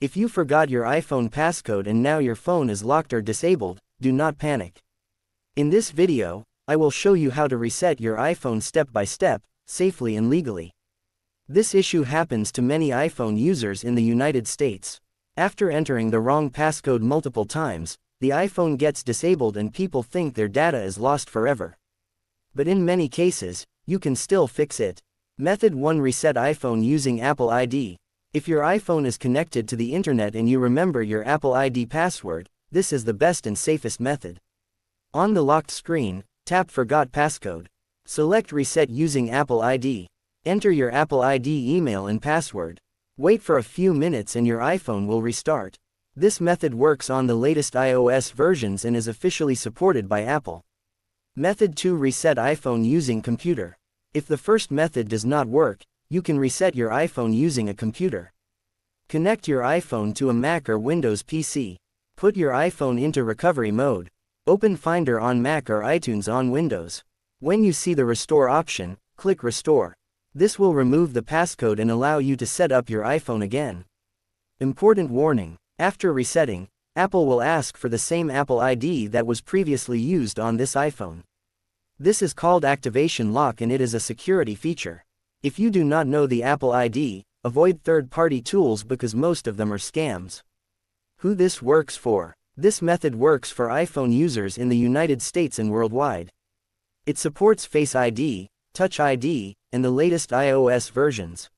If you forgot your iPhone passcode and now your phone is locked or disabled, do not panic. In this video, I will show you how to reset your iPhone step by step, safely and legally. This issue happens to many iPhone users in the United States. After entering the wrong passcode multiple times, the iPhone gets disabled and people think their data is lost forever. But in many cases, you can still fix it. Method 1: Reset iPhone using Apple ID. If your iPhone is connected to the internet and you remember your Apple ID password, this is the best and safest method. On the locked screen, tap Forgot Passcode. Select Reset using Apple ID. Enter your Apple ID email and password. Wait for a few minutes and your iPhone will restart. This method works on the latest iOS versions and is officially supported by Apple. Method 2: Reset iPhone using computer. If the first method does not work, you can reset your iPhone using a computer. Connect your iPhone to a Mac or Windows PC. Put your iPhone into recovery mode. Open Finder on Mac or iTunes on Windows. When you see the Restore option, click Restore. This will remove the passcode and allow you to set up your iPhone again. Important warning: after resetting, Apple will ask for the same Apple ID that was previously used on this iPhone. This is called activation lock and it is a security feature. If you do not know the Apple ID, avoid third-party tools because most of them are scams. Who this works for? This method works for iPhone users in the United States and worldwide. It supports Face ID, Touch ID, and the latest iOS versions.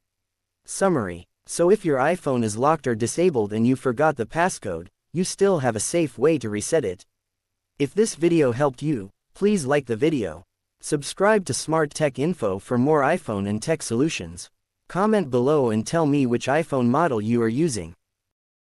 Summary: so if your iPhone is locked or disabled and you forgot the passcode, you still have a safe way to reset it. If this video helped you, please like the video. Subscribe to Smart Tech Info for more iPhone and tech solutions. Comment below and tell me which iPhone model you are using.